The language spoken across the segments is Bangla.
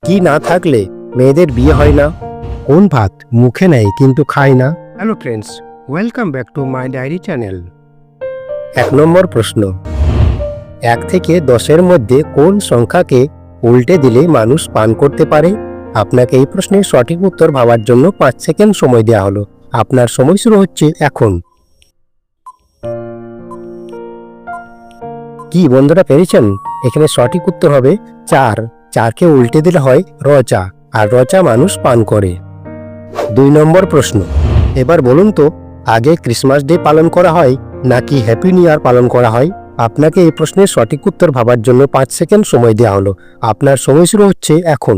কি না থাকলে মেয়েদের বিয়ে হয় না? কোন ভাত মুখে নেয় কিন্তু খায় না? Hello friends, welcome back to my diary channel. 1 নম্বর প্রশ্ন, 1 থেকে 10-এর মধ্যে কোন সংখ্যাকে উল্টে দিলে মানুষ পান করতে পারে? আপনাকে এই প্রশ্নের সঠিক উত্তর ভাবার জন্য 5 সেকেন্ড সময় দেওয়া হলো। আপনার সময় শুরু হচ্ছে এখন। কি বন্ধুরা পেরেছেন? এখানে সঠিক উত্তর হবে 4। 4কে উল্টে দিলে হয় রচা, আর রচা মানুষ পান করে। 2 নম্বর প্রশ্ন, এবার বলুন তো, আগে ক্রিসমাস ডে পালন করা হয় নাকি হ্যাপি নিউ ইয়ার পালন করা হয়? আপনাকে এই প্রশ্নের সঠিক উত্তর ভাবার জন্য 5 সেকেন্ড সময় দেওয়া হলো। আপনার সময় শুরু হচ্ছে এখন।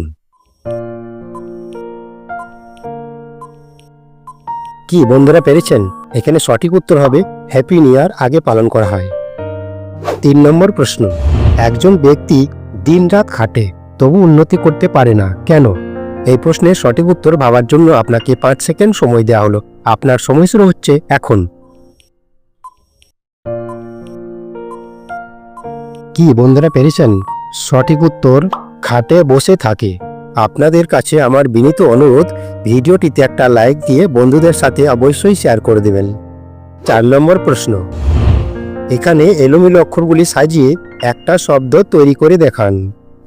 কি বন্ধুরা পেরেছেন? এখানে সঠিক উত্তর হবে হ্যাপি নিউ ইয়ার আগে পালন করা হয়। 3 নম্বর প্রশ্ন, একজন ব্যক্তি দিনরাত খাটে তবু উন্নতি করতে পারে না কেন? এই প্রশ্নের সঠিক উত্তর ভাবার জন্য আপনাকে 5 সেকেন্ড সময় দেওয়া হলো। আপনার সময় শুরু হচ্ছে এখন। কি বন্ধুরা পেরেছেন? সঠিক উত্তর খাটে বসে থাকে। আপনাদের কাছে আমার বিনীত অনুরোধ, ভিডিওটিতে একটা লাইক দিয়ে বন্ধুদের সাথে অবশ্যই শেয়ার করে দেবেন। 4 নম্বর প্রশ্ন, এখানে এলোমেলো অক্ষরগুলি সাজিয়ে একটা শব্দ তৈরি করে দেখান।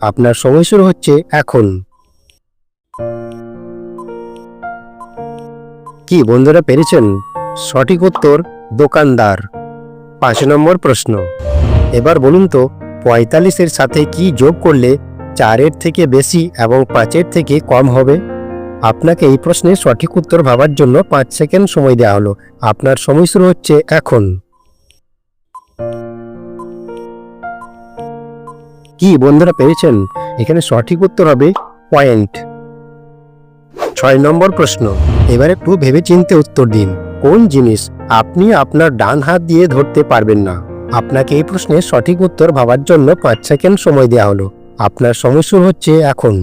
আপনার সময় শুরু হচ্ছে এখন। কি বন্ধুরা পেরেছেন? সঠিক উত্তর দোকানদার। 5 নম্বর প্রশ্ন, এবার বলুন তো, 45-এর সাথে কি যোগ করলে 4-এর থেকে বেশি এবং 5-এর থেকে কম হবে? আপনাকে এই প্রশ্নের সঠিক উত্তর ভাবার জন্য 5 সেকেন্ড সময় দেওয়া হলো। আপনার সময় শুরু হচ্ছে এখন। কি বন্ধুরা পেরেছেন? এখানে সঠিক উত্তর হবে পয়েন্ট। 6 নম্বর প্রশ্ন, এবার একটু ভেবেচিন্তে উত্তর দিন। কোন জিনিস আপনি আপনার ডান হাত দিয়ে ধরতে পারবেন না? আপনাকে এই প্রশ্নের সঠিক উত্তর ভাবার জন্য 5 সেকেন্ড সময় দেওয়া হলো। আপনার সময় শুরু হচ্ছে এখন।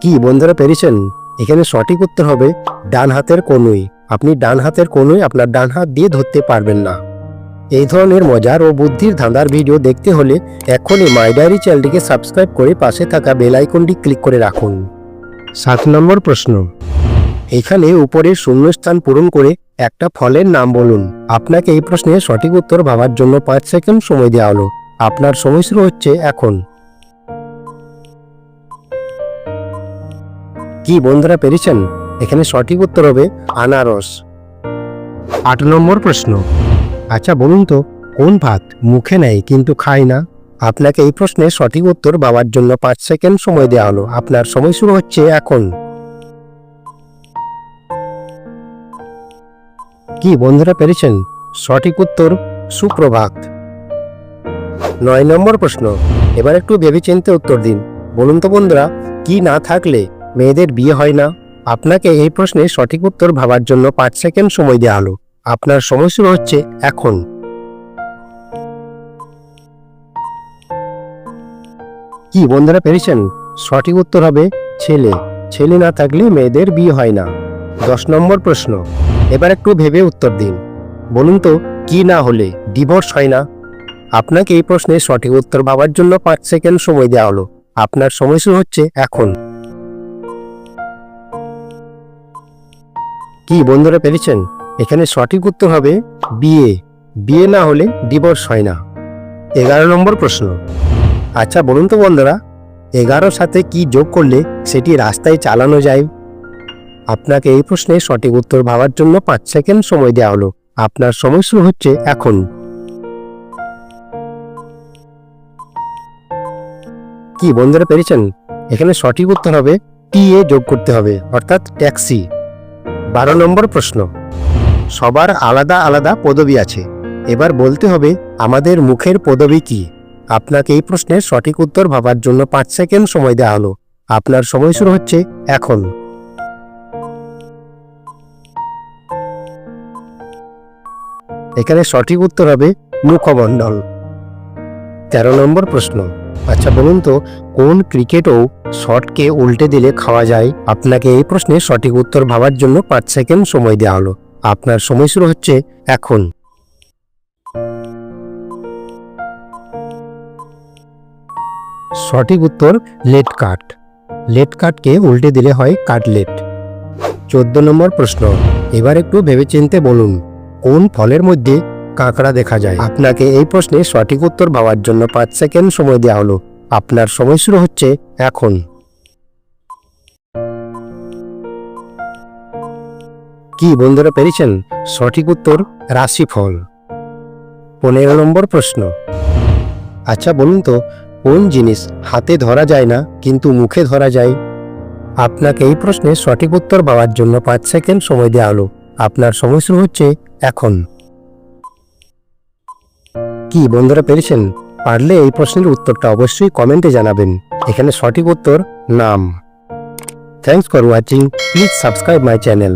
কি বন্ধুরা পেরেছেন? এখানে সঠিক উত্তর হবে ডান হাতের কনুই। আপনি ডান হাতের কনুই আপনার ডান হাত দিয়ে ধরতে পারবেন না। এই ধরনের মজার ও বুদ্ধির ধাঁধার ভিডিও দেখতে হলে এখনই মাই ডায়েরি চ্যানেলটিকে সাবস্ক্রাইব করে পাশে থাকা বেল আইকনটি ক্লিক করে রাখুন। 7 নম্বর প্রশ্ন, এখানে উপরের শূন্যস্থান পূরণ করে একটা ফলের নাম বলুন। আপনাকে এই প্রশ্নের সঠিক উত্তর ভাবার জন্য 5 সেকেন্ড সময় দেওয়া হলো। আপনার সময় শুরু হচ্ছে এখন। কি বন্ধুরা পেরেছেন? এখানে সঠিক উত্তর হবে আনারস। 8 নম্বর প্রশ্ন, আচ্ছা বলুন তো, কোন ভাত মুখে নেয় কিন্তু খায় না? আপনাকে এই প্রশ্নের সঠিক উত্তর ভাবার জন্য 5 সেকেন্ড সময় দেওয়া হলো। আপনার সময় শুরু হচ্ছে এখন। কি বন্ধুরা পেরেছেন? সঠিক উত্তর সুপ্রভাত। 9 নম্বর প্রশ্ন, এবার একটু ভেবেচিন্তে উত্তর দিন। বলুন তো বন্ধুরা, কি না থাকলে মেয়েদের বিয়ে হয় না? আপনাকে এই প্রশ্নের সঠিক উত্তর ভাবার জন্য 5 সেকেন্ড সময় দেওয়া হলো। আপনার সময় শুরু হচ্ছে এখন। কি বন্ধুরা পেরেছেন? সঠিক উত্তর হবে ছেলে। ছেলে না থাকলে মেয়েদের বিয়ে হয় না। 10 নম্বর প্রশ্ন, এবার একটু ভেবে উত্তর দিন। বলুন তো, কি না হলে ডিভোর্স হয় না? আপনাকে এই প্রশ্নের সঠিক উত্তর ভাবার জন্য 5 সেকেন্ড সময় দেওয়া হলো। আপনার সময় শুরু হচ্ছে এখন। কি বন্ধুরা পেরেছেন? এখানে সঠিক উত্তর হবে বিয়ে। বিয়ে না হলে ডিভোর্স হয় না। 11 নম্বর প্রশ্ন, আচ্ছা বলুন তো বন্ধুরা, 11 সাথে কি যোগ করলে সেটি রাস্তায় চালানো যায়? আপনাকে এই প্রশ্নের সঠিক উত্তর ভাবার জন্য 5 সেকেন্ড সময় দেওয়া হলো। আপনার সময় শুরু হচ্ছে এখন। কি বন্ধুরা পেরেছেন? এখানে সঠিক উত্তর হবে টিএ যোগ করতে হবে, অর্থাৎ ট্যাক্সি। 12 নম্বর প্রশ্ন, সবার আলাদা আলাদা পদবি আছে, এবার বলতে হবে আমাদের মুখের পদবি কি? আপনাকে এই প্রশ্নের সঠিক উত্তর ভাবার জন্য 5 সেকেন্ড সময় দেওয়া হলো। আপনার সময় শুরু হচ্ছে এখন। এখানে সঠিক উত্তর হবে মুখমণ্ডল। 13 নম্বর প্রশ্ন, আচ্ছা বলুন তো, কোন ক্রিকেটও শটকে উল্টে দিলে খাওয়া যায়? আপনাকে এই প্রশ্নের সঠিক উত্তর ভাবার জন্য 5 সেকেন্ড সময় দেওয়া হলো। আপনার সময় শুরু হচ্ছে এখন। সঠিক উত্তর লেট কাট। লেট কাটকে উল্টে দিলে হয় কাটলেট। 14 নম্বর প্রশ্ন, এবার একটু ভেবেচিন্তে বলুন, কোন ফলের মধ্যে কাঁকড়া দেখা যায়? আপনাকে এই প্রশ্নে সঠিক উত্তর ভাবার জন্য 5 সেকেন্ড সময় দেওয়া হলো। আপনার সময় শুরু হচ্ছে এখন। কি বন্ধুরা পেরেছেন? সঠিক উত্তর রাশিফল। 15 নম্বর প্রশ্ন, আচ্ছা বলুন তো, কোন জিনিস হাতে ধরা যায় না কিন্তু মুখে ধরা যায়? আপনাকে এই প্রশ্নের সঠিক উত্তর পাওয়ার জন্য 5 সেকেন্ড সময় দেওয়া হলো। আপনার সময় শুরু হচ্ছে এখন। কি বন্ধুরা পেরেছেন? পারলে এই প্রশ্নের উত্তরটা অবশ্যই কমেন্টে জানাবেন। এখানে সঠিক উত্তর নাম। Thanks for watching. Please subscribe my channel.